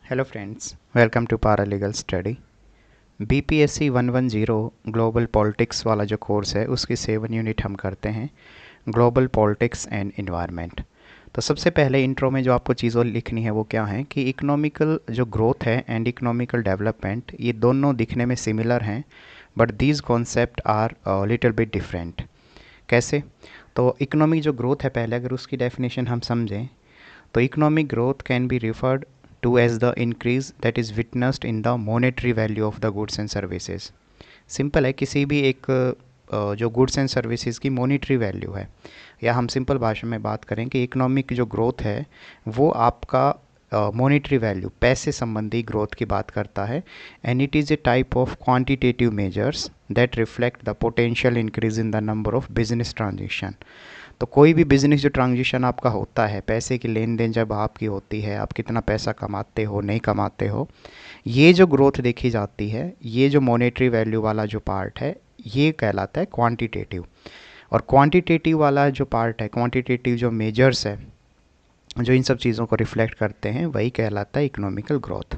Hello friends, welcome to paralegal study. BPSC 110 global politics वाला जो course है उसकी 7 यूनिट हम करते हैं, ग्लोबल पॉलिटिक्स एंड इन्वायरमेंट। तो सबसे पहले इंट्रो में जो आपको चीज़ों लिखनी है वो क्या है कि इकोनॉमिकल जो ग्रोथ है एंड इकोनॉमिकल डेवलपमेंट ये दोनों दिखने में सिमिलर हैं, but these concept are little bit different. कैसे? तो इकोनॉमिक जो ग्रोथ है, पहले अगर उसकी डेफिनेशन हम समझें तो economic growth can be referred to as the increase that is witnessed in the monetary value of the goods and services। Simple है, किसी भी एक जो गुड्स एंड सर्विसेज की मॉनिटरी वैल्यू है, या हम सिंपल भाषा में बात करें कि इकोनॉमिक जो ग्रोथ है वो आपका मॉनिटरी वैल्यू, पैसे संबंधी ग्रोथ की बात करता है। And it is a type of quantitative measures that reflect the potential increase in the number of business transaction. तो कोई भी बिजनेस जो ट्रांजेक्शन आपका होता है, पैसे की लेन देन जब आपकी होती है, आप कितना पैसा कमाते हो नहीं कमाते हो, ये जो ग्रोथ देखी जाती है, ये जो मॉनेटरी वैल्यू वाला जो पार्ट है ये कहलाता है क्वांटिटेटिव। और क्वांटिटेटिव वाला जो पार्ट है, क्वांटिटेटिव जो मेजर्स है जो इन सब चीज़ों को रिफ्लेक्ट करते हैं, वही कहलाता है economical growth.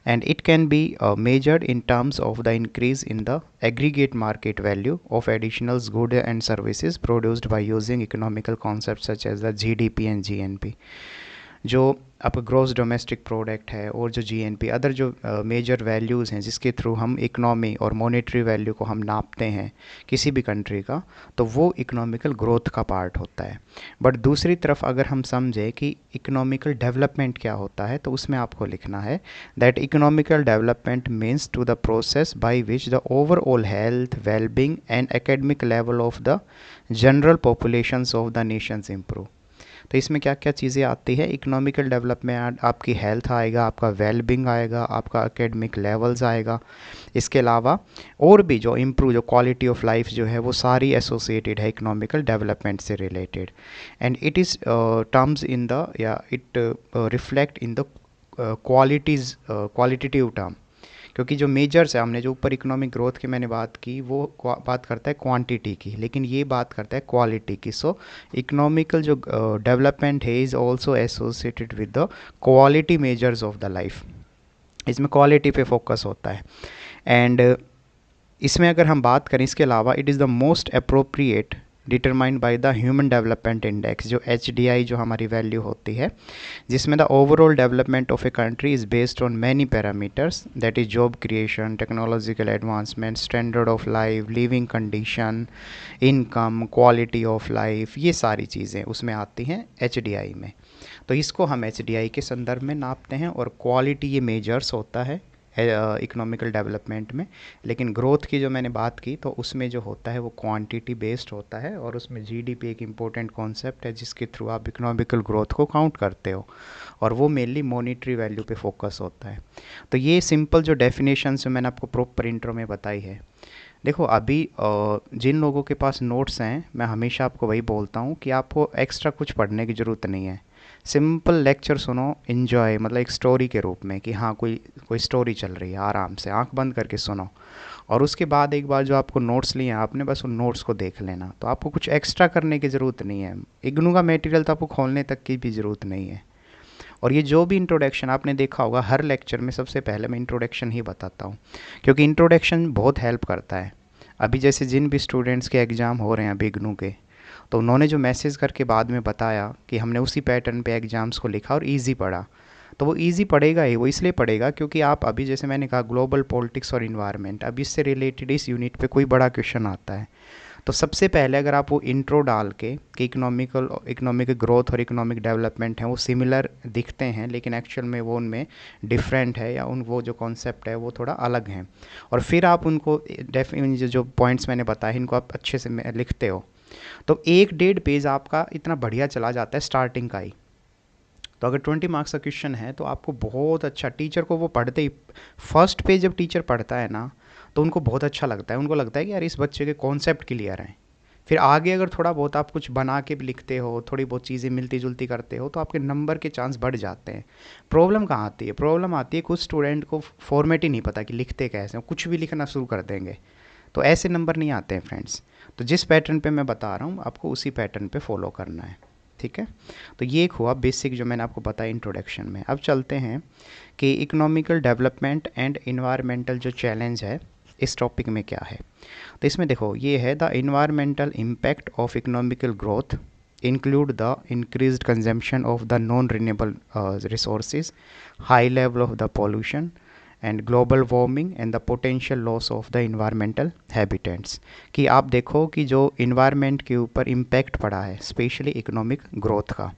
And it can be measured in terms of the increase in the aggregate market value of additional goods and services produced by using economical concepts such as the GDP and GNP। जो आपका gross domestic product है और जो GNP, other जो major values हैं जिसके through हम economy और मॉनेटरी वैल्यू को हम नापते हैं किसी भी कंट्री का, तो वो इकोनॉमिकल ग्रोथ का पार्ट होता है। बट दूसरी तरफ अगर हम समझें कि इकोनॉमिकल डेवलपमेंट क्या होता है, तो उसमें आपको लिखना है that economical development means to the process by which the overall health, wellbeing and academic level of the general populations of the nations improve. तो इसमें क्या क्या चीज़ें आती है? इकोनॉमिकल डेवलपमेंट, आपकी हेल्थ आएगा, आपका वेलबिंग आएगा, आपका एकेडमिक लेवल्स आएगा, इसके अलावा और भी जो इम्प्रूव, जो क्वालिटी ऑफ लाइफ जो है वो सारी एसोसिएटेड है इकोनॉमिकल डेवलपमेंट से related. And it is terms in the, या it reflect in the qualitative term. क्योंकि जो मेजर्स है, हमने जो ऊपर इकोनॉमिक ग्रोथ की मैंने बात की, वो बात करता है क्वांटिटी की, लेकिन ये बात करता है क्वालिटी की। सो इकोनॉमिकल जो डेवलपमेंट है is also associated with the quality measures of the life. इसमें क्वालिटी पे फोकस होता है। एंड इसमें अगर हम बात करें, इसके अलावा it is the most appropriate determined by the human development index, जो HDI जो हमारी वैल्यू होती है, जिसमें the overall development of a country is based on many parameters, that is job creation, technological advancement, standard of life, living condition, income, quality of life, ये सारी चीज़ें उसमें आती हैं HDI में। तो इसको हम HDI के संदर्भ में नापते हैं, और क्वालिटी ये मेजर्स होता है इकोनॉमिकल डेवलपमेंट में। लेकिन ग्रोथ की जो मैंने बात की, तो उसमें जो होता है वो क्वांटिटी बेस्ड होता है, और उसमें जीडीपी एक इम्पोर्टेंट कॉन्सेप्ट है जिसके थ्रू आप इकोनॉमिकल ग्रोथ को काउंट करते हो, और वो मेनली मॉनिटरी वैल्यू पे फोकस होता है। तो ये सिंपल जो डेफिनेशन जो मैंने आपको प्रॉपर इंट्रो में बताई है। देखो, अभी जिन लोगों के पास नोट्स हैं, मैं हमेशा आपको वही बोलता हूँ कि आपको एक्स्ट्रा कुछ पढ़ने की ज़रूरत नहीं है। सिंपल लेक्चर सुनो, इन्जॉय, मतलब एक स्टोरी के रूप में कि हाँ कोई कोई स्टोरी चल रही है, आराम से आंख बंद करके सुनो। और उसके बाद एक बार जो आपको नोट्स लिए हैं आपने, बस उन नोट्स को देख लेना। तो आपको कुछ एक्स्ट्रा करने की ज़रूरत नहीं है। इग्नू का मटेरियल तो आपको खोलने तक की भी ज़रूरत नहीं है। और ये जो भी इंट्रोडक्शन आपने देखा होगा, हर लेक्चर में सबसे पहले मैं इंट्रोडक्शन ही बताता हूँ, क्योंकि इंट्रोडक्शन बहुत हेल्प करता है। अभी जैसे जिन भी स्टूडेंट्स के एग्ज़ाम हो रहे हैं अभी इग्नू के, तो उन्होंने जो मैसेज करके बाद में बताया कि हमने उसी पैटर्न पे एग्ज़ाम्स को लिखा और इजी पढ़ा, तो वो इजी पढ़ेगा ही। वो इसलिए पढ़ेगा क्योंकि आप अभी, जैसे मैंने कहा, ग्लोबल पॉलिटिक्स और इन्वायरमेंट, अब इससे रिलेटेड इस यूनिट पे कोई बड़ा क्वेश्चन आता है, तो सबसे पहले अगर आप वो इंट्रो डाल के कि इकोनॉमिक ग्रोथ और इकोनॉमिक डेवलपमेंट है वो सिमिलर दिखते हैं, लेकिन एक्चुअल में वो उनमें डिफरेंट है, या उन वो जो कॉन्सेप्ट है वो थोड़ा अलग हैं, और फिर आप उनको जो पॉइंट्स मैंने बताए इनको आप अच्छे से लिखते हो, तो 1-1.5 पेज आपका इतना बढ़िया चला जाता है स्टार्टिंग का ही। तो अगर 20 मार्क्स का क्वेश्चन है तो आपको बहुत अच्छा, टीचर को वो पढ़ते ही, फर्स्ट पेज जब टीचर पढ़ता है ना, तो उनको बहुत अच्छा लगता है। उनको लगता है कि यार इस बच्चे के कॉन्सेप्ट क्लियर हैं। फिर आगे अगर थोड़ा बहुत आप कुछ बना के भी लिखते हो, थोड़ी बहुत चीज़ें मिलती जुलती करते हो, तो आपके नंबर के चांस बढ़ जाते हैं। प्रॉब्लम कहाँ आती है? प्रॉब्लम आती है कुछ स्टूडेंट को फॉर्मेट ही नहीं पता कि लिखते कैसे, कुछ भी लिखना शुरू कर देंगे, तो ऐसे नंबर नहीं आते हैं फ्रेंड्स। तो जिस पैटर्न पे मैं बता रहा हूँ आपको उसी पैटर्न पे फॉलो करना है। ठीक है। तो ये एक हुआ बेसिक जो मैंने आपको बताया इंट्रोडक्शन में। अब चलते हैं कि इकोनॉमिकल डेवलपमेंट एंड इन्वायरमेंटल जो चैलेंज है इस टॉपिक में क्या है। तो इसमें देखो ये है the environmental impact of economical growth include the increased consumption of the non-renewable resources, high level of the pollution and global warming and the potential loss of the environmental habitats। कि आप देखो कि जो इन्वायरमेंट के ऊपर impact पड़ा है specially economic growth का,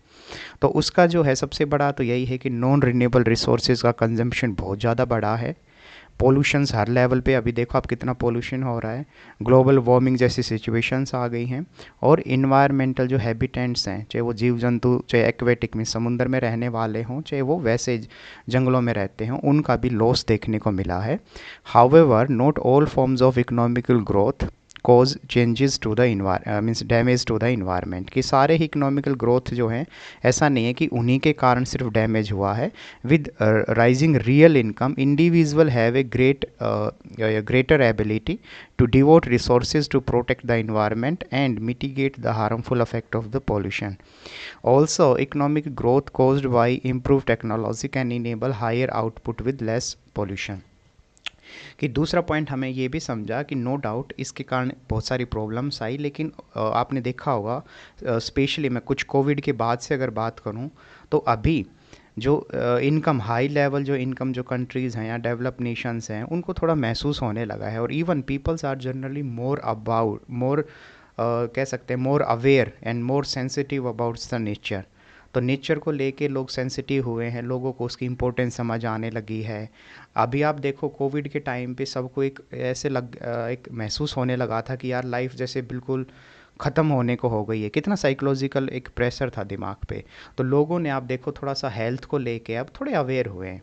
तो उसका जो है सबसे बड़ा तो यही है कि नॉन रिन्यूएबल रिसोर्सेज का कंजम्पशन बहुत ज़्यादा बढ़ा है। पोल्यूशंस हर लेवल पे, अभी देखो आप कितना पोल्यूशन हो रहा है, ग्लोबल वार्मिंग जैसी सिचुएशंस आ गई हैं, और इन्वायरमेंटल जो हैबिटेंट्स हैं, चाहे वो जीव जंतु, चाहे एक्वेटिक में समुद्र में रहने वाले हों, चाहे वो वैसे जंगलों में रहते हों, उनका भी लॉस देखने को मिला है। However not all forms of economical growth cause changes to the means damage to the environment. कि सारे ही इकोनॉमिकल ग्रोथ जो हैं ऐसा नहीं है कि उन्हीं के कारण सिर्फ डैमेज हुआ है। With rising real income individual have a greater ability to devote resources to protect the environment and mitigate the harmful effect of the pollution. Also, economic growth caused by improved technology can enable higher output with less pollution। कि दूसरा point हमें ये भी समझा कि no doubt इसके कारण बहुत सारी प्रॉब्लम्स आई, लेकिन आपने देखा होगा स्पेशली मैं कुछ कोविड के बाद से अगर बात करूं तो अभी जो इनकम हाई लेवल जो इनकम जो कंट्रीज़ हैं या डेवलप नेशंस हैं उनको थोड़ा महसूस होने लगा है, और even peoples are generally more about more कह सकते हैं more aware and more sensitive about the nature. तो नेचर को लेके लोग सेंसिटिव हुए हैं, लोगों को उसकी इम्पोर्टेंस समझ आने लगी है। अभी आप देखो कोविड के टाइम पे सबको एक ऐसे एक महसूस होने लगा था कि यार लाइफ जैसे बिल्कुल ख़त्म होने को हो गई है, कितना साइकोलॉजिकल एक प्रेशर था दिमाग पे। तो लोगों ने आप देखो थोड़ा सा हेल्थ को लेके अब थोड़े अवेयर हुए हैं।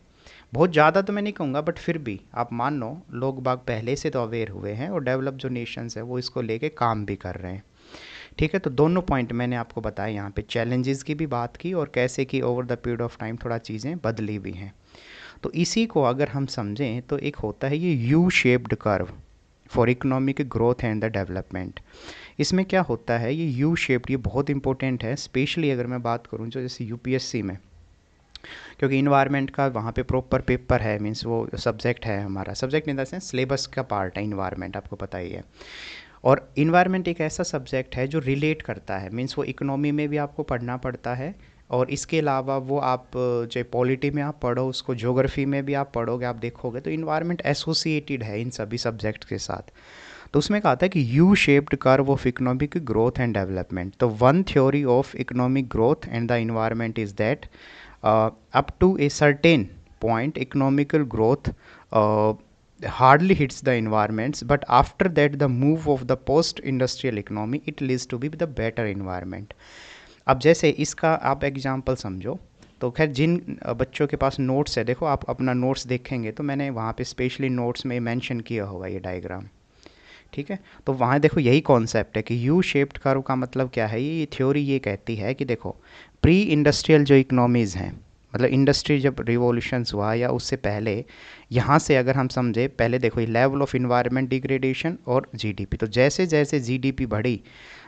बहुत ज़्यादा तो मैं नहीं कहूँगा, बट फिर भी आप मान लो लोग बाग पहले से तो अवेयर हुए हैं, और डेवलप जो नेशंस है वो इसको लेके काम भी कर रहे हैं। ठीक है, तो दोनों पॉइंट मैंने आपको बताया, यहाँ पे चैलेंजेस की भी बात की और कैसे कि over the period of time थोड़ा चीज़ें बदली भी हैं। तो इसी को अगर हम समझें तो एक होता है ये you shaped curve for economic growth and the development. इसमें क्या होता है ये यू शेप्ड, ये बहुत इंपॉर्टेंट है स्पेशली अगर मैं बात करूँ जो जैसे यूपीएससी में, क्योंकि इन्वायरमेंट का वहाँ पे प्रॉपर पेपर है, मीन्स वो सब्जेक्ट है, हमारा subject in the sense syllabus का पार्ट है इन्वायरमेंट, आपको पता ही है। और इन्वायरमेंट एक ऐसा सब्जेक्ट है जो रिलेट करता है, मीन्स वो इकोनॉमी में भी आपको पढ़ना पड़ता है, और इसके अलावा वो आप चाहे पॉलिटी में आप पढ़ो उसको, ज्योग्राफी में भी आप पढ़ोगे, आप देखोगे तो इन्वायरमेंट एसोसिएटेड है इन सभी सब्जेक्ट के साथ। तो उसमें कहा था कि U shaped curve of economic growth and development. तो one theory of economic growth and the environment is that up to a certain point economical growth hardly hits the environments, but after that the move of the post industrial economy it leads to be the better environment। अब जैसे इसका आप example समझो, तो खैर जिन बच्चों के पास notes है, देखो आप अपना नोट्स देखेंगे तो मैंने वहाँ पे स्पेशली नोट्स में मेंशन किया होगा ये डायग्राम। ठीक है, तो वहाँ देखो यही कॉन्सेप्ट है कि यू शेप्ड कर्व का मतलब क्या है, ये थ्योरी ये कहती है कि देखो प्री इंडस्ट्रियल जो इकोनॉमीज़ हैं, मतलब इंडस्ट्री जब रिवॉल्यूशंस हुआ या उससे पहले, यहाँ से अगर हम समझे पहले देखो ये लेवल ऑफ इन्वायरमेंट डिग्रेडेशन और जीडीपी, तो जैसे जैसे जीडीपी बढ़ी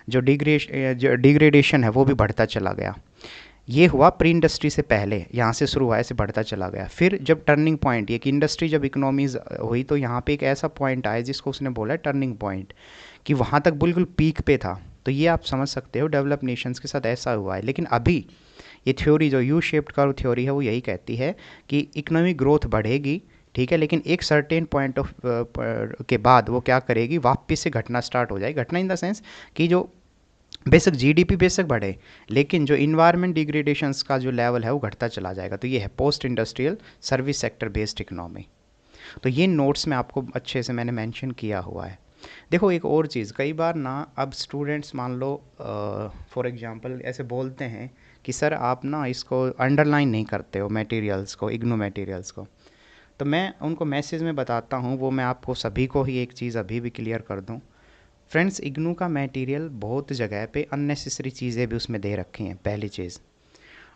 जो डिग्रेडेशन है वो भी बढ़ता चला गया। ये हुआ प्री इंडस्ट्री से पहले, यहाँ से शुरू हुआ ऐसे बढ़ता चला गया। फिर जब टर्निंग पॉइंट, ये कि इंडस्ट्री जब इकोनॉमीज हुई तो यहाँ पे एक ऐसा पॉइंट आया जिसको उसने बोला टर्निंग पॉइंट, कि वहाँ तक बिल्कुल पीक पे था। तो ये आप समझ सकते हो डेवलप नेशंस के साथ ऐसा हुआ है। लेकिन अभी ये थ्योरी जो यू शेप्ड कर्व थ्योरी है वो यही कहती है कि इकोनॉमिक ग्रोथ बढ़ेगी, ठीक है, लेकिन एक सर्टेन पॉइंट ऑफ के बाद वो क्या करेगी, वापस से घटना स्टार्ट हो जाएगी। घटना इन द सेंस कि जो बेशक जीडीपी बेशक बढ़े, लेकिन जो इन्वायरमेंट डिग्रेडेशंस का जो लेवल है वो घटता चला जाएगा। तो ये है post industrial service sector based economy. तो ये नोट्स में आपको अच्छे से मैंने मेंशन किया हुआ है। देखो एक और चीज़, कई बार ना अब स्टूडेंट्स मान लो फॉर एग्जांपल ऐसे बोलते हैं कि सर आप ना इसको अंडरलाइन नहीं करते हो मटेरियल्स को, इग्नू मटेरियल्स को। तो मैं उनको मैसेज में बताता हूँ, वो मैं आपको सभी को ही एक चीज़ अभी भी क्लियर कर दूँ। फ्रेंड्स, इग्नू का मटेरियल बहुत जगह पे अननेसेसरी चीज़ें भी उसमें दे रखी हैं, पहली चीज़।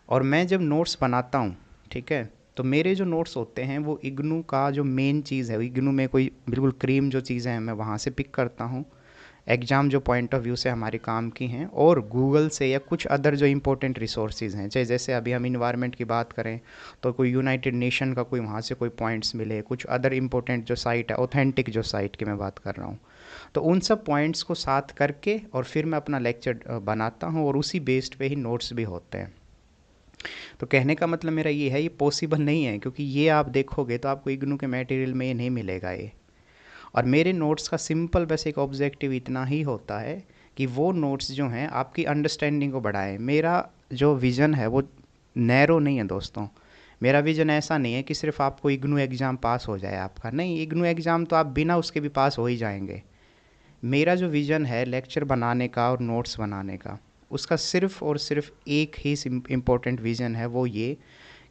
और मैं जब नोट्स बनाता हूँ, ठीक है, तो मेरे जो नोट्स होते हैं वो इग्नू का जो मेन चीज़ है, इग्नू में कोई बिल्कुल क्रीम जो चीज़ें हैं मैं वहाँ से पिक करता हूँ, एग्ज़ाम जो पॉइंट ऑफ व्यू से हमारे काम की हैं, और गूगल से या कुछ अदर जो इंपॉर्टेंट रिसोर्सेज हैं, चाहे जैसे अभी हम इन्वायरमेंट की बात करें तो कोई यूनाइटेड नेशन का कोई वहाँ से कोई पॉइंट्स मिले, कुछ अदर इंपॉर्टेंट जो साइट है, ऑथेंटिक जो साइट की मैं बात कर रहा हूँ, तो उन सब पॉइंट्स को साथ करके और फिर मैं अपना लेक्चर बनाता हूँ, और उसी बेस्ड पे ही नोट्स भी होते हैं। तो कहने का मतलब मेरा ये है, ये पॉसिबल नहीं है, क्योंकि ये आप देखोगे तो आपको इग्नू के मटेरियल में ये नहीं मिलेगा ये। और मेरे नोट्स का सिंपल बस एक ऑब्जेक्टिव इतना ही होता है कि वो नोट्स जो हैं आपकी अंडरस्टैंडिंग को बढ़ाएं। मेरा जो विज़न है वो नैरो नहीं है दोस्तों। मेरा विज़न ऐसा नहीं है कि सिर्फ आपको इग्नू एग्ज़ाम पास हो जाए आपका, नहीं, इग्नू एग्ज़ाम तो आप बिना उसके भी पास हो ही जाएंगे। मेरा जो विज़न है लेक्चर बनाने का और नोट्स बनाने का, उसका सिर्फ और सिर्फ एक ही इम्पोर्टेंट विज़न है, वो ये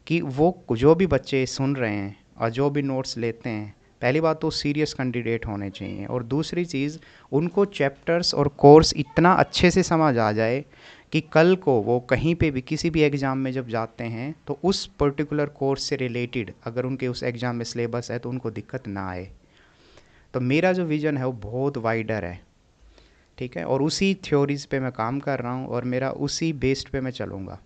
कि वो जो भी बच्चे सुन रहे हैं और जो भी नोट्स लेते हैं, पहली बात तो सीरियस कैंडिडेट होने चाहिए, और दूसरी चीज़ उनको चैप्टर्स और कोर्स इतना अच्छे से समझ आ जाए कि कल को वो कहीं पे भी किसी भी एग्ज़ाम में जब जाते हैं तो उस पर्टिकुलर कोर्स से रिलेटेड अगर उनके उस एग्ज़ाम में सिलेबस है तो उनको दिक्कत ना आए। तो मेरा जो विज़न है वो बहुत वाइडर है, ठीक है, और उसी थ्योरीज़ पे मैं काम कर रहा हूँ और मेरा उसी बेस्ड पे मैं चलूँगा।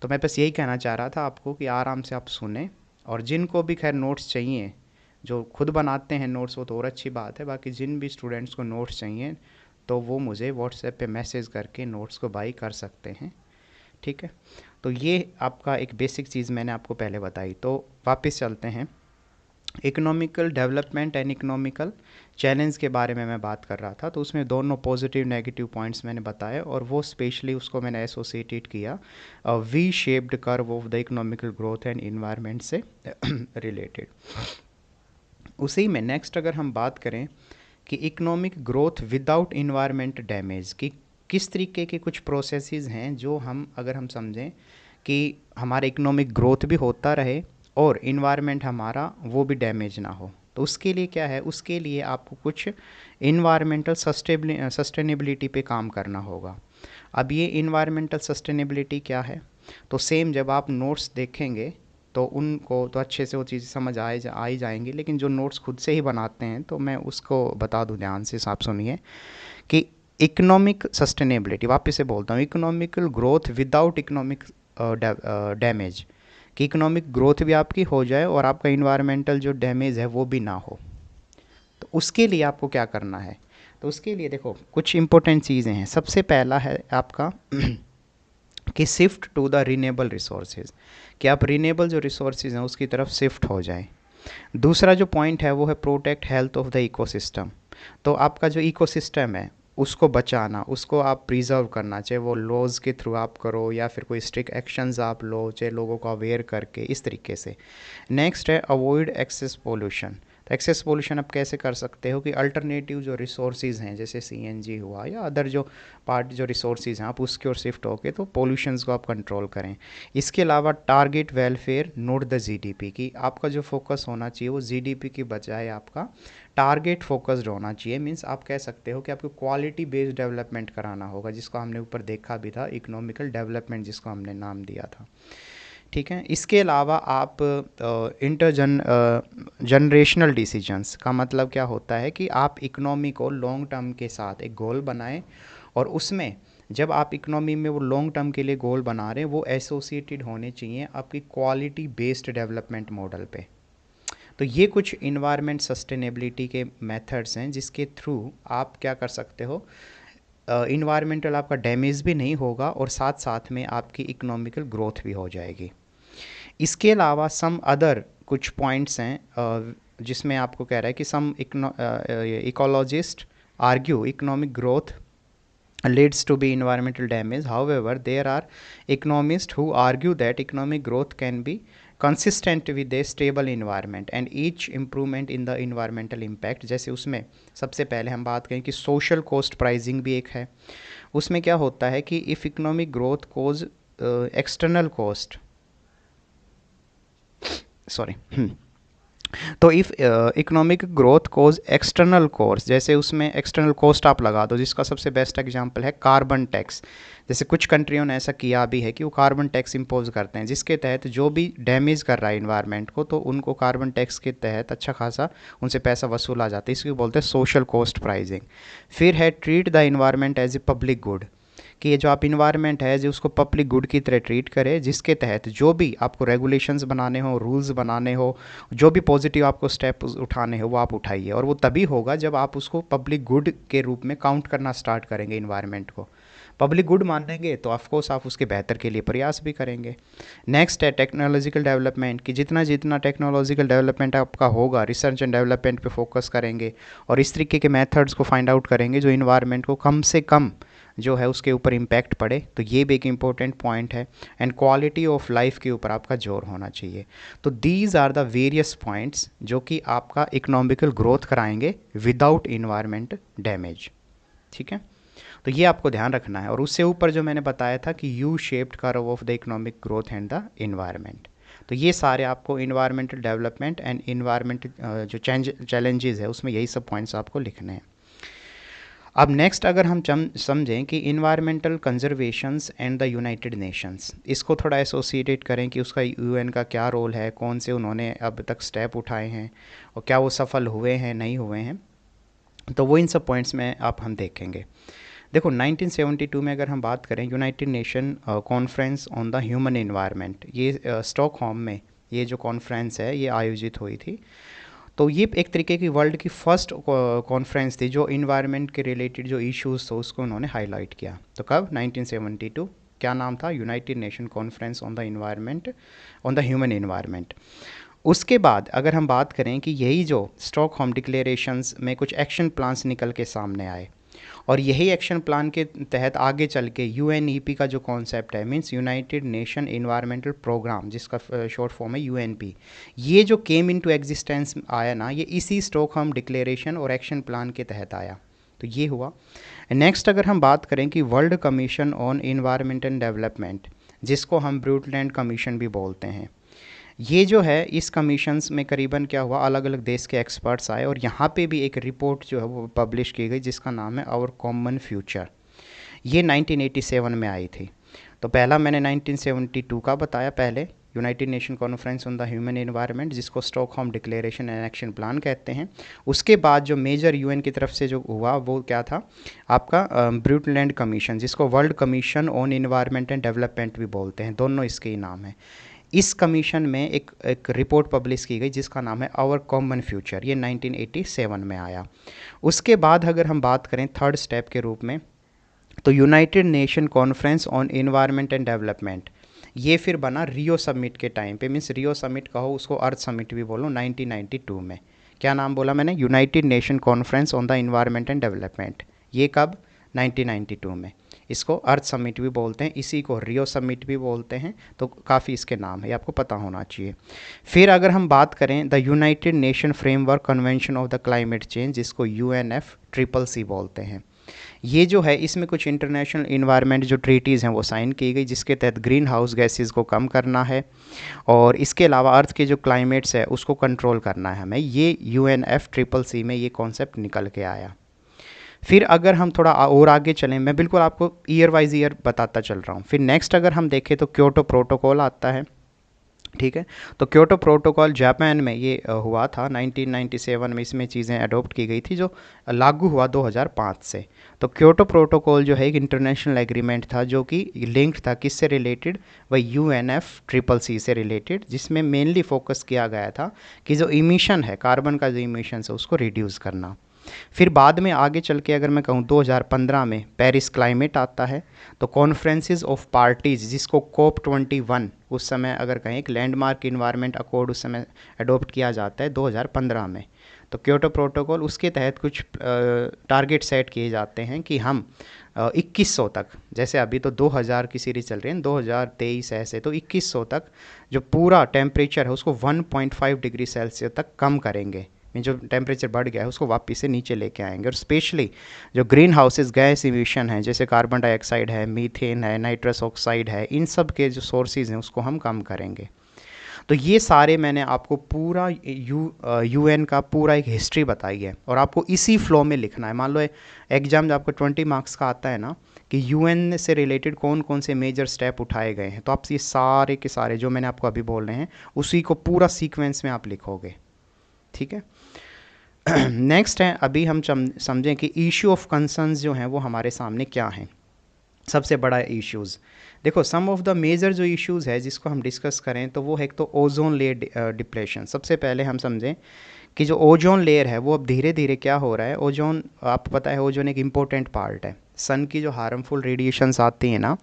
तो मैं बस यही कहना चाह रहा था आपको कि आराम से आप सुने, और जिनको भी खैर नोट्स चाहिए, जो खुद बनाते हैं नोट्स वो तो और अच्छी बात है, बाकी जिन भी स्टूडेंट्स को नोट्स चाहिए तो वो मुझे व्हाट्सएप पे मैसेज करके नोट्स को बाई कर सकते हैं, ठीक है। तो ये आपका एक बेसिक चीज़ मैंने आपको पहले बताई। तो वापस चलते हैं, economical development and economical challenge के बारे में मैं बात कर रहा था। तो उसमें दोनों पॉजिटिव नेगेटिव पॉइंट्स मैंने बताए, और वो स्पेशली उसको मैंने एसोसिएटेड किया V shaped curve of the economical growth and environment से रिलेटेड। उसी में नेक्स्ट अगर हम बात करें कि economic growth without environment damage की, किस तरीके के कुछ प्रोसेसेस हैं जो हम अगर हम समझें कि हमारा इकोनॉमिक ग्रोथ भी होता रहे और इन्वायरमेंट हमारा वो भी डैमेज ना हो, तो उसके लिए क्या है, उसके लिए आपको कुछ इन्वायरमेंटल सस्टेनेबिलिटी पे काम करना होगा। अब ये इन्वायरमेंटल सस्टेनेबिलिटी क्या है, तो सेम जब आप नोट्स देखेंगे तो उनको तो अच्छे से वो चीज़ समझ आ ही जाएंगी, लेकिन जो नोट्स खुद से ही बनाते हैं तो मैं उसको बता दूं, ध्यान से आप सुनिए कि इकोनॉमिक सस्टेनेबिलिटी, वापस से बोलता हूँ, economical growth without economic damage, कि इकोनॉमिक ग्रोथ भी आपकी हो जाए और आपका इन्वायरमेंटल जो डैमेज है वो भी ना हो। तो उसके लिए आपको क्या करना है, तो उसके लिए देखो कुछ इंपॉर्टेंट चीज़ें हैं। सबसे पहला है आपका कि shift to the renewable resources, कि आप रिन्यूएबल जो रिसोर्सेज हैं उसकी तरफ शिफ्ट हो जाएं। दूसरा जो पॉइंट है वो है protect health of the ecosystem. तो आपका जो इकोसिस्टम है उसको बचाना, उसको आप प्रिजर्व करना, चाहे वो लॉज के थ्रू आप करो या फिर कोई स्ट्रिक्ट एक्शंस आप लो, चाहे लोगों को अवेयर करके, इस तरीके से। नेक्स्ट है अवॉइड एक्सेस पोल्यूशन। तो एक्सेस पोल्यूशन आप कैसे कर सकते हो कि अल्टरनेटिव जो रिसोर्सेज हैं जैसे सीएनजी हुआ या अदर जो पार्ट जो रिसोर्सेज हैं आप उसकी ओर शिफ्ट होके तो पोल्यूशंस को आप कंट्रोल करें। इसके अलावा target welfare note the GDP, की आपका जो फोकस होना चाहिए वो जीडीपी की बजाय आपका टारगेट फोकस्ड होना चाहिए। मीन्स आप कह सकते हो कि आपको क्वालिटी बेस्ड डेवलपमेंट कराना होगा, जिसको हमने ऊपर देखा भी था, इकोनॉमिकल डेवलपमेंट जिसको हमने नाम दिया था, ठीक है। इसके अलावा आप जनरेशनल डिसीजंस का मतलब क्या होता है कि आप इकोनॉमी को लॉन्ग टर्म के साथ एक गोल बनाएं, और उसमें जब आप इकोनॉमी में वो लॉन्ग टर्म के लिए गोल बना रहे हैं वो एसोसिएटेड होने चाहिए आपकी क्वालिटी बेस्ड डेवलपमेंट मॉडल पे। तो ये कुछ इन्वायरमेंट सस्टेनेबिलिटी के मेथड्स हैं जिसके थ्रू आप क्या कर सकते हो, इन्वायरमेंटल आपका डैमेज भी नहीं होगा और साथ साथ में आपकी इकोनॉमिकल ग्रोथ भी हो जाएगी। इसके अलावा सम अदर कुछ पॉइंट्स हैं जिसमें आपको कह रहा है कि some ecologist argue economic growth leads to be environmental damage. However, there are economists who argue that economic growth can be consistent with a stable environment and each improvement in the environmental impact। जैसे उसमें सबसे पहले हम बात करें कि social cost pricing भी एक है। उसमें क्या होता है कि if economic growth cause external cost, sorry तो if economic growth cause external course, जैसे उसमें एक्सटर्नल कॉस्ट आप लगा दो, जिसका सबसे बेस्ट एग्जांपल है कार्बन टैक्स। जैसे कुछ कंट्रियों ने ऐसा किया भी है कि वो कार्बन टैक्स इम्पोज करते हैं, जिसके तहत जो भी डैमेज कर रहा है इन्वायरमेंट को, तो उनको कार्बन टैक्स के तहत अच्छा खासा उनसे पैसा वसूला जाता है। इसको बोलते हैं सोशल कॉस्ट प्राइजिंग। फिर है treat the environment as a public good, कि ये जो आप इन्वायरमेंट है जो उसको पब्लिक गुड की तरह ट्रीट करे, जिसके तहत जो भी आपको रेगुलेशंस बनाने हो, रूल्स बनाने हो, जो भी पॉजिटिव आपको स्टेप उठाने हो वो आप उठाइए। और वो तभी होगा जब आप उसको पब्लिक गुड के रूप में काउंट करना स्टार्ट करेंगे। इन्वायरमेंट को पब्लिक गुड मानेंगे तो ऑफकोर्स आप उसके बेहतर के लिए प्रयास भी करेंगे। नेक्स्ट है टेक्नोलॉजिकल डेवलपमेंट, कि जितना जितना टेक्नोलॉजिकल डेवलपमेंट आपका होगा, रिसर्च एंड डेवलपमेंट पे फोकस करेंगे और इस तरीके के मेथड्स को फाइंड आउट करेंगे जो इन्वायरमेंट को कम से कम जो है उसके ऊपर इम्पैक्ट पड़े, तो ये भी एक इम्पोर्टेंट पॉइंट है। एंड क्वालिटी ऑफ लाइफ के ऊपर आपका जोर होना चाहिए। तो these are the various points जो कि आपका इकोनॉमिकल ग्रोथ कराएंगे विदाउट इन्वायरमेंट डैमेज। ठीक है, तो ये आपको ध्यान रखना है। और उससे ऊपर जो मैंने बताया था कि U shaped curve of the economic growth and the environment, तो ये सारे आपको इन्वायरमेंटल डेवलपमेंट एंड इन्वायरमेंट जो चैलेंजेस है उसमें यही सब पॉइंट्स आपको लिखने हैं। अब नेक्स्ट अगर हम समझें कि environmental conservations and the United Nations, इसको थोड़ा एसोसिएटेड करें कि उसका यूएन का क्या रोल है, कौन से उन्होंने अब तक स्टेप उठाए हैं और क्या वो सफल हुए हैं नहीं हुए हैं, तो वो इन सब पॉइंट्स में आप हम देखेंगे। देखो 1972 में अगर हम बात करें, United Nation conference on the human environment, ये स्टॉकहोम में ये जो कॉन्फ्रेंस है ये आयोजित हुई थी। तो ये एक तरीके की वर्ल्ड की फर्स्ट कॉन्फ्रेंस थी जो इन्वायरमेंट के रिलेटेड जो इश्यूज थे उसको उन्होंने हाईलाइट किया। तो कब? 1972। क्या नाम था? United Nation conference on the environment, on the human environment. उसके बाद अगर हम बात करें कि यही जो स्टॉकहोम डिक्लेरेशंस में कुछ एक्शन प्लान्स निकल के सामने आए, और यही एक्शन प्लान के तहत आगे चल के यूएनईपी का जो कॉन्सेप्ट है, means United Nation environmental programme, जिसका शॉर्ट फॉर्म है यूएनपी, ये जो केम इनटू एग्जिस्टेंस आया ना, ये इसी स्टॉकहोम डिक्लेरेशन और एक्शन प्लान के तहत आया। तो ये हुआ। नेक्स्ट अगर हम बात करें कि world commission on environment and development, जिसको हम ब्रूटलैंड कमीशन भी बोलते हैं, ये जो है इस कमीशंस में करीबन क्या हुआ, अलग अलग देश के एक्सपर्ट्स आए और यहाँ पे भी एक रिपोर्ट जो है वो पब्लिश की गई जिसका नाम है आवर कॉमन फ्यूचर। ये 1987 में आई थी। तो पहला मैंने 1972 का बताया पहले, United Nation conference on the human environment, जिसको Stockholm declaration and action plan कहते हैं। उसके बाद जो मेजर यूएन की तरफ से जो हुआ वो क्या था आपका ब्रूटलैंड कमीशन, जिसको world commission on environment and development भी बोलते हैं, दोनों इसके ही नाम है। इस कमीशन में एक रिपोर्ट पब्लिश की गई जिसका नाम है आवर कॉमन फ्यूचर, ये 1987 में आया। उसके बाद अगर हम बात करें थर्ड स्टेप के रूप में, तो United Nation conference on environment and development, ये फिर बना रियो समिट के टाइम पे, मीन्स रियो समिट कहो उसको अर्थ समिट भी बोलो, 1992 में। क्या नाम बोला मैंने? United Nation conference on the environment and development. ये कब? 1992 में। इसको अर्थ समिट भी बोलते हैं, इसी को रियो समिट भी बोलते हैं। तो काफ़ी इसके नाम है, ये आपको पता होना चाहिए। फिर अगर हम बात करें the United nation framework convention of the climate change, जिसको UNFCCC बोलते हैं, ये जो है इसमें कुछ इंटरनेशनल इन्वायरमेंट जो ट्रीटीज़ हैं वो साइन की गई, जिसके तहत ग्रीन हाउस गैसेज को कम करना है और इसके अलावा अर्थ के जो क्लाइमेट्स है उसको कंट्रोल करना है हमें। ये UNFCCC में ये कॉन्सेप्ट निकल के आया। फिर अगर हम थोड़ा और आगे चलें, मैं बिल्कुल आपको ईयर वाइज ईयर बताता चल रहा हूँ। फिर नेक्स्ट अगर हम देखें तो क्योटो प्रोटोकॉल आता है, ठीक है। तो क्योटो प्रोटोकॉल जापान में ये हुआ था 1997 में, इसमें चीज़ें अडॉप्ट की गई थी जो लागू हुआ 2005 से। तो क्योटो प्रोटोकॉल जो है एक इंटरनेशनल एग्रीमेंट था जो कि लिंक्ड था किससे रिलेटेड? वही UNFCCC से रिलेटेड, जिसमें मेनली फोकस किया गया था कि जो इमिशन है, कार्बन का जो इमिशन है उसको रिड्यूस करना। फिर बाद में आगे चल के अगर मैं कहूँ 2015 में पेरिस क्लाइमेट आता है। तो कॉन्फ्रेंसेस ऑफ पार्टीज़, जिसको COP21 उस समय अगर कहें, एक लैंडमार्क इन्वायरमेंट अकॉर्ड उस समय अडोप्ट किया जाता है 2015 में। तो क्योटो प्रोटोकॉल, उसके तहत कुछ टारगेट सेट किए जाते हैं कि हम 2100 तक, जैसे अभी तो 2000 की सीरीज चल रही है, 2023 ऐसे, तो 2100 तक जो पूरा टेम्परेचर है उसको 1.5 डिग्री सेल्सियस तक कम करेंगे। जो टेम्परेचर बढ़ गया है उसको वापस से नीचे लेके आएंगे। और स्पेशली जो ग्रीन हाउसेस गैस इमिशन है, जैसे कार्बन डाइऑक्साइड है, मीथेन है, नाइट्रस ऑक्साइड है, इन सब के जो सोर्सेज हैं उसको हम कम करेंगे। तो ये सारे मैंने आपको पूरा यूएन का पूरा एक हिस्ट्री बताई है और आपको इसी फ्लो में लिखना है। मान लो एग्जाम जब आपको 20 मार्क्स का आता है ना कि यूएन से रिलेटेड कौन कौन से मेजर स्टेप उठाए गए हैं, तो आप ये सारे के सारे जो मैंने आपको अभी बोल रहे हैं उसी को पूरा सीक्वेंस में आप लिखोगे। ठीक है। नेक्स्ट है, अभी हम समझें कि इशू ऑफ कंसर्न्स जो हैं वो हमारे सामने क्या हैं। सबसे बड़ा इश्यूज़ देखो, सम ऑफ द मेजर जो इश्यूज़ है जिसको हम डिस्कस करें तो वो है एक तो ओजोन लेयर डिप्लेशन। सबसे पहले हम समझें कि जो ओजोन लेयर है वो अब धीरे धीरे क्या हो रहा है। ओजोन, आपको पता है ओजोन एक इम्पोर्टेंट पार्ट है। सन की जो हार्मफुल रेडिएशंस आती हैं ना,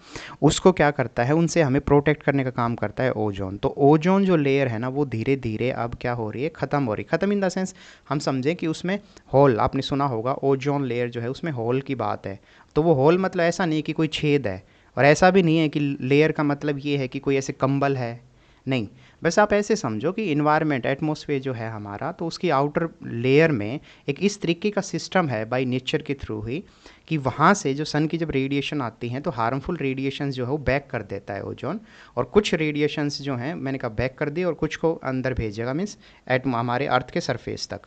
उसको क्या करता है, उनसे हमें प्रोटेक्ट करने का काम करता है ओजोन। तो ओजोन जो लेयर है ना वो धीरे धीरे अब क्या हो रही है, ख़त्म हो रही है। ख़त्म इन द सेंस हम समझें कि उसमें होल, आपने सुना होगा ओजोन लेयर जो है उसमें होल की बात है। तो वो होल मतलब ऐसा नहीं कि कोई छेद है, और ऐसा भी नहीं है कि लेयर का मतलब ये है कि कोई ऐसे कंबल है, नहीं। बस आप ऐसे समझो कि इन्वायरमेंट, एटमॉस्फेयर जो है हमारा, तो उसकी आउटर लेयर में एक इस तरीके का सिस्टम है बाय नेचर के थ्रू ही कि वहाँ से जो सन की जब रेडिएशन आती हैं तो हार्मफुल रेडिएशंस जो है वो बैक कर देता है ओजोन, और कुछ रेडिएशंस जो हैं मैंने कहा बैक कर दी और कुछ को अंदर भेजेगा, मीन्स एट हमारे अर्थ के सरफेस तक।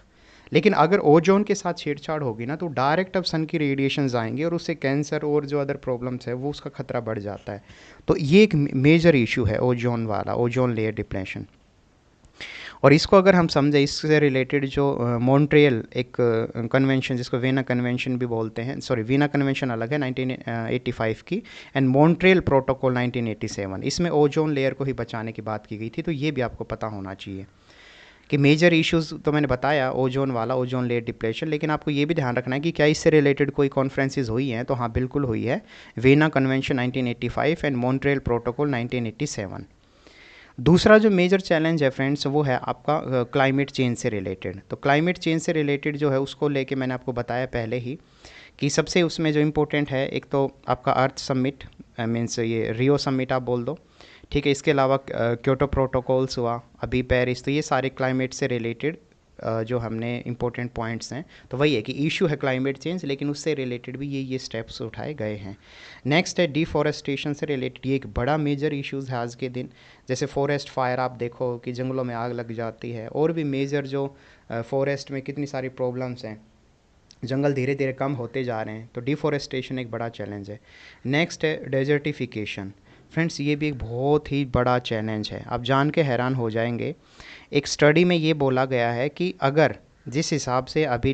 लेकिन अगर ओजोन के साथ छेड़छाड़ होगी ना तो डायरेक्ट अब सन की रेडिएशंस आएंगे और उससे कैंसर और जो अदर प्रॉब्लम्स है वो उसका खतरा बढ़ जाता है। तो ये एक मेजर इशू है ओजोन वाला, ओजोन लेयर डिप्लेशन। और इसको अगर हम समझें, इससे रिलेटेड जो मॉन्ट्रियल एक कन्वेंशन जिसको वीना कन्वेंशन भी बोलते हैं, सॉरी वीना कन्वेंशन अलग है 1985 की, एंड मॉन्ट्रियल प्रोटोकॉल 1987, इसमें ओजोन लेयर को ही बचाने की बात की गई थी। तो ये भी आपको पता होना चाहिए कि मेजर इश्यूज तो मैंने बताया ओजोन वाला, ओजोन लेयर डिप्लेशन। लेकिन आपको ये भी ध्यान रखना है कि क्या इससे रिलेटेड कोई कॉन्फ्रेंसेज हुई हैं, तो हाँ बिल्कुल हुई है। Veena convention 1985 and Montreal protocol 1987। दूसरा जो मेजर चैलेंज है फ्रेंड्स वो है आपका क्लाइमेट चेंज से रिलेटेड। तो क्लाइमेट चेंज से रिलेटेड जो है उसको लेके मैंने आपको बताया पहले ही कि सबसे उसमें जो इम्पोर्टेंट है, एक तो आपका अर्थ समिट, मीन्स ये रियो समिट आप बोल दो, ठीक है। इसके अलावा क्योटो प्रोटोकॉल्स हुआ, अभी पेरिस। तो ये सारे क्लाइमेट से रिलेटेड जो हमने इंपॉर्टेंट पॉइंट्स हैं। तो वही है कि इशू है क्लाइमेट चेंज, लेकिन उससे रिलेटेड भी ये स्टेप्स उठाए गए हैं। नेक्स्ट है डिफॉरेस्टेशन से रिलेटेड, ये एक बड़ा मेजर इश्यूज़ है आज के दिन। जैसे फॉरेस्ट फायर आप देखो कि जंगलों में आग लग जाती है, और भी मेजर जो फॉरेस्ट में कितनी सारी प्रॉब्लम्स हैं, जंगल धीरे धीरे कम होते जा रहे हैं। तो डिफॉरेस्टेशन एक बड़ा चैलेंज है। नेक्स्ट है डेजर्टिफिकेशन। फ्रेंड्स ये भी एक बहुत ही बड़ा चैलेंज है, आप जान के हैरान हो जाएंगे। एक स्टडी में ये बोला गया है कि अगर जिस हिसाब से अभी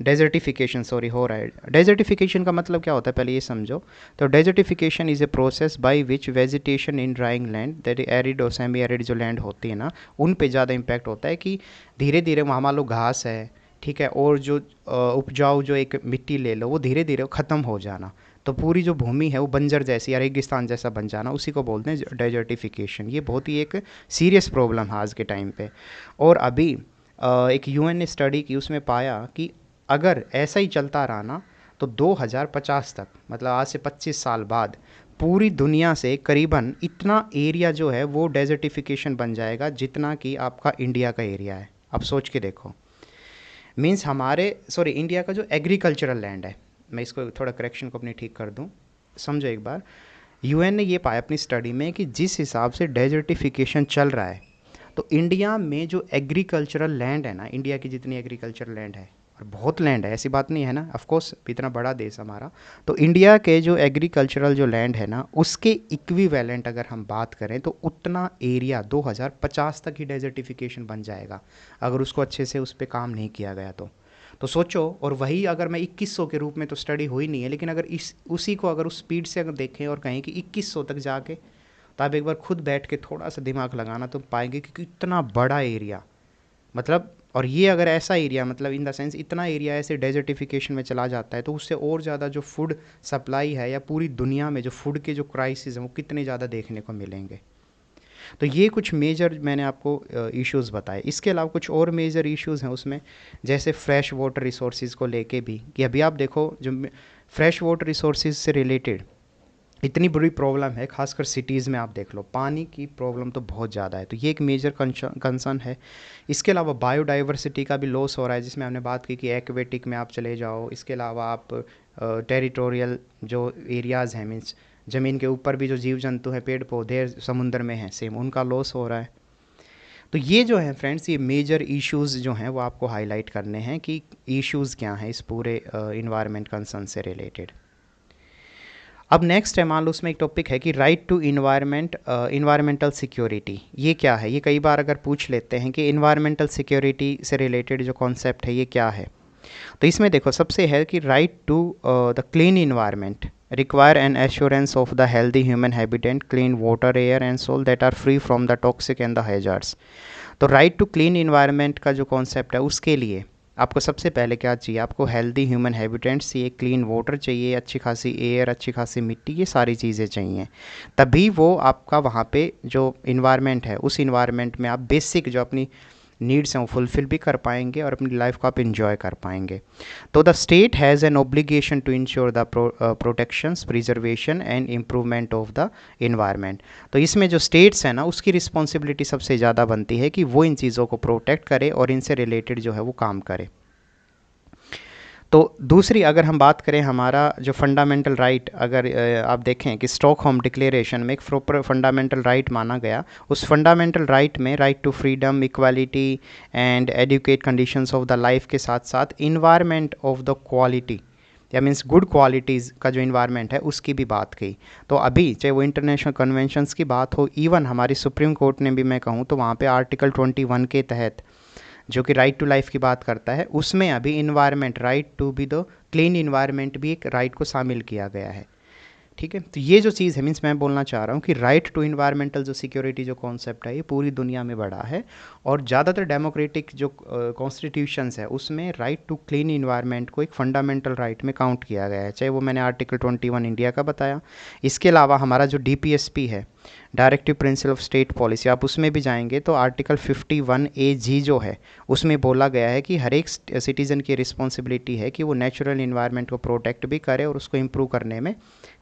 डेजर्टिफिकेशन हो रहा है, डेजर्टिफिकेशन का मतलब क्या होता है पहले ये समझो। तो desertification is a process by which vegetation in drawing land, that arid और सेमी एरिड जो लैंड होती है ना, उन पे ज़्यादा इम्पैक्ट होता है कि धीरे धीरे वहाँ मान लो घास है, ठीक है, और जो उपजाऊ जो एक मिट्टी ले लो वो धीरे धीरे ख़त्म हो जाना। तो पूरी जो भूमि है वो बंजर जैसी या रेगिस्तान जैसा बन जाना, उसी को बोलते हैं डेजर्टिफिकेशन। ये बहुत ही एक सीरियस प्रॉब्लम है आज के टाइम पे। और अभी एक यूएन ने स्टडी की, उसमें पाया कि अगर ऐसा ही चलता रहा ना तो 2050 तक, मतलब आज से 25 साल बाद, पूरी दुनिया से करीबन इतना एरिया जो है वो डेजर्टिफिकेशन बन जाएगा जितना कि आपका इंडिया का एरिया है। अब सोच के देखो, मीन्स हमारे, सॉरी, इंडिया का जो एग्रीकल्चरल लैंड है, मैं इसको थोड़ा करेक्शन को अपनी ठीक कर दूं, समझो एक बार। यूएन ने ये पाया अपनी स्टडी में कि जिस हिसाब से डेजर्टिफिकेशन चल रहा है, तो इंडिया में जो एग्रीकल्चरल लैंड है ना, इंडिया की जितनी एग्रीकल्चरल लैंड है, और बहुत लैंड है, ऐसी बात नहीं है ना, ऑफ कोर्स इतना बड़ा देश हमारा, तो इंडिया के जो एग्रीकल्चरल जो लैंड है ना उसके इक्विवेलेंट अगर हम बात करें तो उतना एरिया 2050 तक ही डेजर्टिफिकेशन बन जाएगा, अगर उसको अच्छे से उस पर काम नहीं किया गया तो सोचो। और वही अगर मैं 2100 के रूप में तो स्टडी हुई नहीं है, लेकिन अगर इस उसी को अगर उस स्पीड से अगर देखें और कहें कि 2100 तक जाके, तो आप एक बार खुद बैठ के थोड़ा सा दिमाग लगाना तो पाएंगे कि इतना बड़ा एरिया, मतलब, और ये अगर ऐसा एरिया, मतलब इन द सेंस इतना एरिया ऐसे डेजर्टिफिकेशन में चला जाता है तो उससे और ज़्यादा जो फूड सप्लाई है या पूरी दुनिया में जो फूड के जो क्राइसिस हैं वो कितने ज़्यादा देखने को मिलेंगे। तो ये कुछ मेजर मैंने आपको इश्यूज़ बताए। इसके अलावा कुछ और मेजर इश्यूज़ हैं उसमें, जैसे फ्रेश वाटर रिसोर्सेज को लेके भी, कि अभी आप देखो जो फ्रेश वाटर रिसोर्सेज से रिलेटेड इतनी बड़ी प्रॉब्लम है, खासकर सिटीज़ में आप देख लो पानी की प्रॉब्लम तो बहुत ज़्यादा है। तो ये एक मेजर कंसर्न है। इसके अलावा बायोडाइवर्सिटी का भी लॉस हो रहा है, जिसमें हमने बात की कि एक्वेटिक में आप चले जाओ। इसके अलावा आप टेरिटोरियल जो एरियाज़ हैं, मीन्स ज़मीन के ऊपर भी जो जीव जंतु हैं, पेड़ पौधे समुद्र में हैं, सेम उनका लॉस हो रहा है। तो ये जो है फ्रेंड्स, ये मेजर इश्यूज़ जो हैं वो आपको हाईलाइट करने हैं कि इश्यूज़ क्या हैं इस पूरे इन्वायरमेंट कंसर्न से रिलेटेड। अब नेक्स्ट है, मान लो उसमें एक टॉपिक है कि right to environment, environmental security. ये क्या है? ये कई बार अगर पूछ लेते हैं कि इन्वायरमेंटल सिक्योरिटी से रिलेटेड जो कॉन्सेप्ट है ये क्या है, तो इसमें देखो सबसे है कि right to the clean environment require an assurance of the healthy human habitat, clean water, air and soil that are free from the toxic and the hazards. तो राइट टू क्लीन इन्वायरमेंट का जो concept है उसके लिए आपको सबसे पहले क्या चाहिए? आपको हेल्दी ह्यूमन हैबिटेट्स चाहिए, क्लीन वाटर चाहिए, अच्छी खासी एयर, अच्छी खासी मिट्टी, ये सारी चीज़ें चाहिए। तभी वो आपका वहाँ पे जो इन्वायरमेंट है उस इन्वायरमेंट में आप बेसिक जो अपनी नीड्स हैं वो फुलफ़िल भी कर पाएंगे और अपनी लाइफ को आप इंजॉय कर पाएंगे। तो the state has an obligation to ensure the protections, preservation and improvement of the environment. तो इसमें जो स्टेट्स हैं ना, उसकी रिस्पॉन्सिबिलिटी सबसे ज़्यादा बनती है कि वो इन चीज़ों को प्रोटेक्ट करे और इनसे रिलेटेड जो है वो काम करे। तो दूसरी अगर हम बात करें, हमारा जो फंडामेंटल राइट, अगर आप देखें कि स्टॉकहोम डिक्लेरेशन में एक प्रॉपर फंडामेंटल राइट माना गया, उस फंडामेंटल राइट में right to freedom, equality and adequate conditions of the life के साथ साथ इन्वायरमेंट ऑफ द क्वालिटी, या मीन्स गुड क्वालिटीज़ का जो इन्वायरमेंट है उसकी भी बात की। तो अभी चाहे वो इंटरनेशनल कन्वेंशंस की बात हो, इवन हमारी सुप्रीम कोर्ट ने भी मैं कहूँ तो वहाँ पे आर्टिकल 21 के तहत जो कि राइट टू लाइफ की बात करता है, उसमें अभी environment, right to be the clean environment भी एक राइट को शामिल किया गया है। ठीक है, तो ये जो चीज़ है, मीन्स मैं बोलना चाह रहा हूँ कि राइट टू इन्वायरमेंटल जो सिक्योरिटी जो कॉन्सेप्ट है ये पूरी दुनिया में बढ़ा है, और ज़्यादातर डेमोक्रेटिक जो कॉन्स्टिट्यूशंस है उसमें राइट टू क्लीन इन्वायरमेंट को एक फंडामेंटल राइट में काउंट किया गया है। चाहे वो मैंने आर्टिकल 21 इंडिया का बताया, इसके अलावा हमारा जो DPSP है, directive principle of state policy, आप उसमें भी जाएंगे तो आर्टिकल 51AG जो है उसमें बोला गया है कि हर एक सिटीज़न की रिस्पॉन्सिबिलिटी है कि वो नेचुरल इन्वायरमेंट को प्रोटेक्ट भी करे और उसको इम्प्रूव करने में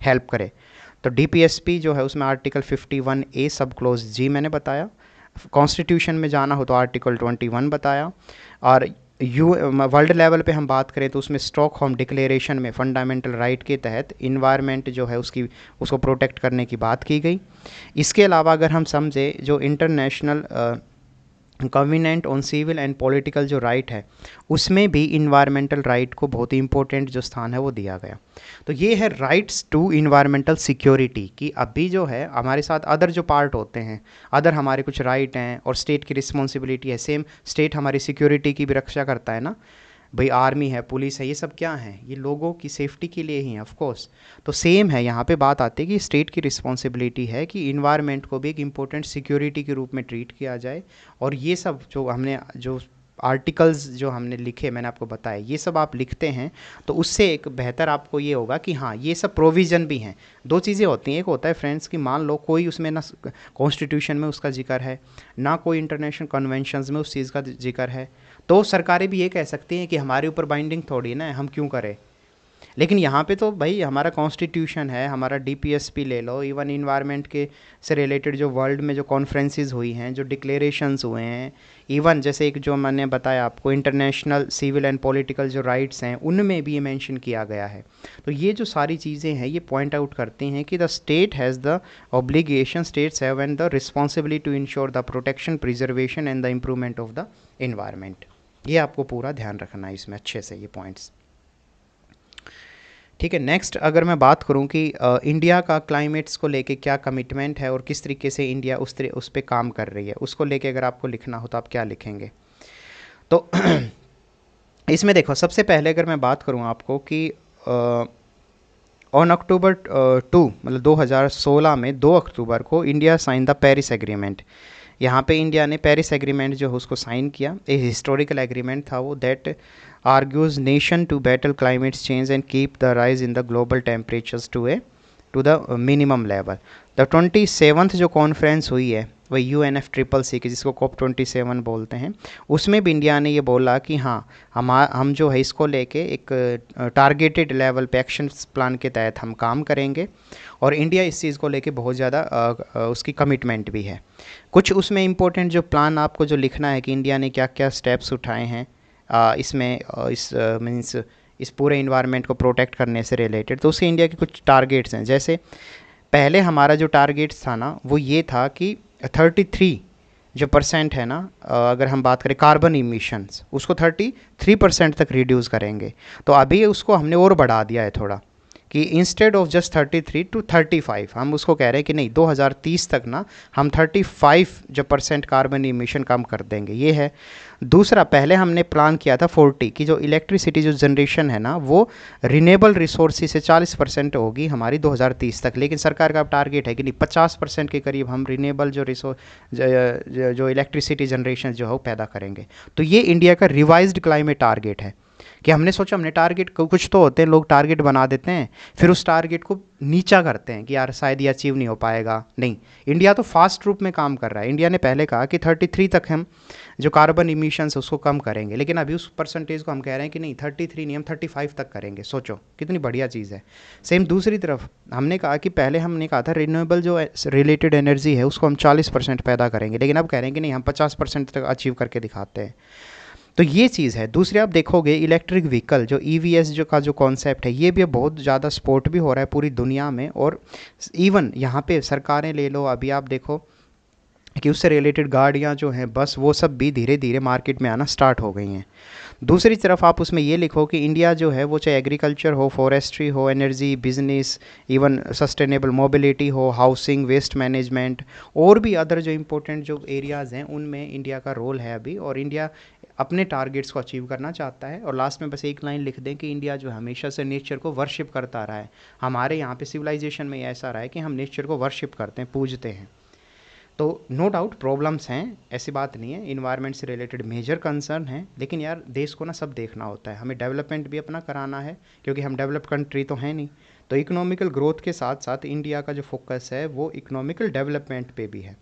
हेल्प करे। तो DPSP जो है उसमें आर्टिकल 51A सब क्लोज G मैंने बताया, कॉन्स्टिट्यूशन में जाना हो तो आर्टिकल 21 बताया, और वर्ल्ड लेवल पे हम बात करें तो उसमें स्टॉकहोम डिक्लेरेशन में फंडामेंटल राइट के तहत इन्वायरमेंट जो है उसको प्रोटेक्ट करने की बात की गई। इसके अलावा अगर हम समझे जो international covenant on civil and political जो राइट है उसमें भी इन्वायरमेंटल राइट को बहुत ही इंपॉर्टेंट जो स्थान है वो दिया गया। तो ये है राइट्स टू इन्वायरमेंटल सिक्योरिटी कि अभी जो है हमारे साथ अदर जो पार्ट होते हैं, अदर हमारे कुछ राइट हैं और स्टेट की रिस्पॉन्सिबिलिटी है, सेम स्टेट हमारी सिक्योरिटी की भी रक्षा करता है ना भाई, आर्मी है, पुलिस है, ये सब क्या है? ये लोगों की सेफ्टी के लिए ही है ऑफ कोर्स। तो सेम है यहाँ पे बात आती है कि स्टेट की रिस्पॉन्सिबिलिटी है कि इन्वायरमेंट को भी एक इम्पोर्टेंट सिक्योरिटी के रूप में ट्रीट किया जाए, और ये सब जो हमने जो आर्टिकल्स जो हमने लिखे, मैंने आपको बताया, ये सब आप लिखते हैं तो उससे एक बेहतर आपको ये होगा कि हाँ ये सब प्रोविज़न भी हैं। दो चीज़ें होती हैं, एक होता है फ्रेंड्स कि मान लो कोई उसमें ना कॉन्स्टिट्यूशन में उसका जिक्र है, ना कोई इंटरनेशनल कन्वेंशंस में उस चीज़ का जिक्र है, तो सरकारें भी ये कह सकती हैं कि हमारे ऊपर बाइंडिंग थोड़ी ना है, हम क्यों करें। लेकिन यहाँ पे तो भाई हमारा कॉन्स्टिट्यूशन है, हमारा DPSP ले लो, इवन इन्वायरमेंट के से रिलेटेड जो वर्ल्ड में जो कॉन्फ्रेंसेस हुई हैं, जो डिक्लेरेशंस हुए हैं, इवन जैसे एक जो मैंने बताया आपको इंटरनेशनल सिविल एंड पॉलिटिकल जो राइट्स हैं उनमें भी ये मेंशन किया गया है। तो ये जो सारी चीज़ें हैं ये पॉइंट आउट करती हैं कि the state has the obligation, states have and the responsibility to ensure the protection, preservation and the improvement of the environment. ये आपको पूरा ध्यान रखना है इसमें अच्छे से, ये पॉइंट्स। ठीक है, नेक्स्ट अगर मैं बात करूं कि इंडिया का क्लाइमेट्स को लेके क्या कमिटमेंट है और किस तरीके से इंडिया उस पे काम कर रही है, उसको लेके अगर आपको लिखना हो तो आप क्या लिखेंगे? तो इसमें देखो सबसे पहले अगर मैं बात करूं आपको कि ऑन October 2 मतलब 2016 में 2 अक्टूबर को India sign the Paris agreement. यहाँ पे इंडिया ने पेरिस एग्रीमेंट जो है उसको साइन किया, एक हिस्टोरिकल एग्रीमेंट था वो, that argues nation to battle climate change and keep the rise in the global temperatures to the minimum level. The 27th जो कॉन्फ्रेंस हुई है वही UNFCCC की, जिसको COP27 बोलते हैं, उसमें भी इंडिया ने ये बोला कि हाँ हम जो है इसको लेके एक टारगेटेड लेवल पे एक्शन प्लान के तहत हम काम करेंगे, और इंडिया इस चीज़ को लेके बहुत ज़्यादा उसकी कमिटमेंट भी है। कुछ उसमें इम्पोर्टेंट जो प्लान आपको जो लिखना है कि इंडिया ने क्या क्या स्टेप्स उठाए हैं इसमें इस मीन्स इस पूरे इन्वायरमेंट को प्रोटेक्ट करने से रिलेटेड, तो उससे इंडिया के कुछ टारगेट्स हैं, जैसे पहले हमारा जो टारगेट था ना वो ये था कि 33 जो परसेंट है ना, अगर हम बात करें कार्बन इमिशंस, उसको 33% तक रिड्यूस करेंगे। तो अभी उसको हमने और बढ़ा दिया है थोड़ा, कि इंस्टेड ऑफ जस्ट 33 टू 35 हम उसको कह रहे हैं कि नहीं 2030 तक ना हम 35 जो परसेंट कार्बन इमिशन कम कर देंगे, ये है। दूसरा, पहले हमने प्लान किया था 40 की जो इलेक्ट्रिसिटी जो जनरेशन है ना वो रिन्यूएबल रिसोर्सेज से 40% होगी हमारी 2030 तक, लेकिन सरकार का टारगेट है कि नहीं 50% के करीब हम रिन्यूएबल जो जो इलेक्ट्रिसिटी जनरेशन जो है वो पैदा करेंगे। तो ये इंडिया का रिवाइज्ड क्लाइमेट टारगेट है कि हमने सोचा, हमने टारगेट कुछ तो होते हैं, लोग टारगेट बना देते हैं फिर उस टारगेट को नीचा करते हैं कि यार शायद ये अचीव नहीं हो पाएगा। नहीं, इंडिया तो फास्ट रूप में काम कर रहा है। इंडिया ने पहले कहा कि 33 तक हम जो कार्बन इमिशंस उसको कम करेंगे, लेकिन अभी उस परसेंटेज को हम कह रहे हैं कि नहीं 33 नहीं हम 35 तक करेंगे। सोचो कितनी बढ़िया चीज़ है। सेम दूसरी तरफ हमने कहा कि पहले हमने कहा था रिन्यूएबल जो रिलेटेड एनर्जी है उसको हम 40% पैदा करेंगे, लेकिन अब कह रहे हैं कि नहीं हम 50% तक अचीव करके दिखाते हैं। तो ये चीज़ है। दूसरी आप देखोगे इलेक्ट्रिक व्हीकल जो ईवीएस जो का जो कॉन्सेप्ट है ये भी बहुत ज़्यादा सपोर्ट भी हो रहा है पूरी दुनिया में, और इवन यहाँ पे सरकारें ले लो, अभी आप देखो कि उससे रिलेटेड गाड़ियाँ जो हैं बस वो सब भी धीरे धीरे मार्केट में आना स्टार्ट हो गई हैं। दूसरी तरफ आप उसमें ये लिखो कि इंडिया जो है वो चाहे एग्रीकल्चर हो, फॉरेस्ट्री हो, energy, business, even sustainable mobility हो, हाउसिंग, वेस्ट मैनेजमेंट और भी अदर जो इम्पोर्टेंट जो एरियाज़ हैं उनमें इंडिया का रोल है अभी, और इंडिया अपने टारगेट्स को अचीव करना चाहता है। और लास्ट में बस एक लाइन लिख दें कि इंडिया जो हमेशा से नेचर को वर्शिप करता रहा है। हमारे यहाँ पे सिविलाइजेशन में ऐसा रहा है कि हम नेचर को वर्शिप करते हैं, पूजते हैं। तो नो डाउट प्रॉब्लम्स हैं, ऐसी बात नहीं है, इन्वायरमेंट से रिलेटेड मेजर कंसर्न है, लेकिन यार देश को ना सब देखना होता है, हमें डेवलपमेंट भी अपना कराना है क्योंकि हम डेवलप कंट्री तो हैं नहीं। तो इकोनॉमिकल ग्रोथ के साथ साथ इंडिया का जो फोकस है वो इकोनॉमिकल डेवलपमेंट पे भी है।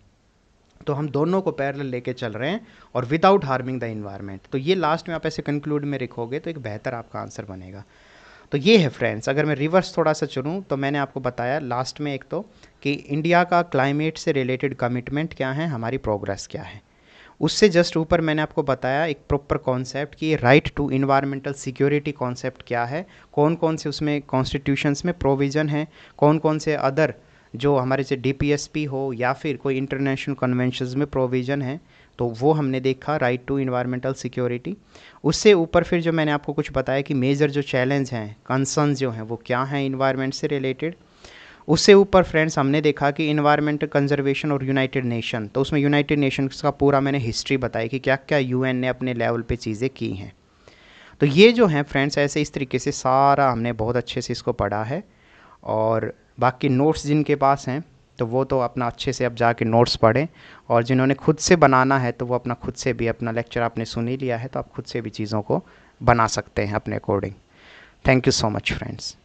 तो हम दोनों को पैरेलल लेके चल रहे हैं और विदाउट हार्मिंग द इन्वायरमेंट। तो ये लास्ट में आप ऐसे कंक्लूड में लिखोगे तो एक बेहतर आपका आंसर बनेगा। तो ये है फ्रेंड्स। अगर मैं रिवर्स थोड़ा सा चलूँ तो मैंने आपको बताया लास्ट में एक तो कि इंडिया का क्लाइमेट से रिलेटेड कमिटमेंट क्या है, हमारी प्रोग्रेस क्या है। उससे जस्ट ऊपर मैंने आपको बताया एक प्रॉपर कॉन्सेप्ट कि right to environmental security concept क्या है, कौन कौन से उसमें कॉन्स्टिट्यूशंस में प्रोविज़न है, कौन कौन से अदर जो हमारे से डीपीएसपी हो या फिर कोई इंटरनेशनल कन्वेंशंस में प्रोविज़न है, तो वो हमने देखा राइट टू इन्वायरमेंटल सिक्योरिटी। उससे ऊपर फिर जो मैंने आपको कुछ बताया कि मेजर जो चैलेंज हैं, कंसर्न जो हैं वो क्या हैं इन्वायरमेंट से रिलेटेड। उससे ऊपर फ्रेंड्स हमने देखा कि इन्वायरमेंट कंजर्वेशन और यूनाइटेड नेशन, तो उसमें यूनाइटेड नेशंस का पूरा मैंने हिस्ट्री बताई कि क्या क्या यूएन ने अपने लेवल पे चीज़ें की हैं। तो ये जो हैं फ्रेंड्स ऐसे इस तरीके से सारा हमने बहुत अच्छे से इसको पढ़ा है। और बाकी नोट्स जिनके पास हैं तो वो तो अपना अच्छे से अब जाके नोट्स पढ़ें, और जिन्होंने खुद से बनाना है तो वो अपना खुद से भी, अपना लेक्चर आपने सुन ही लिया है तो आप खुद से भी चीज़ों को बना सकते हैं अपने according. Thank you so much friends.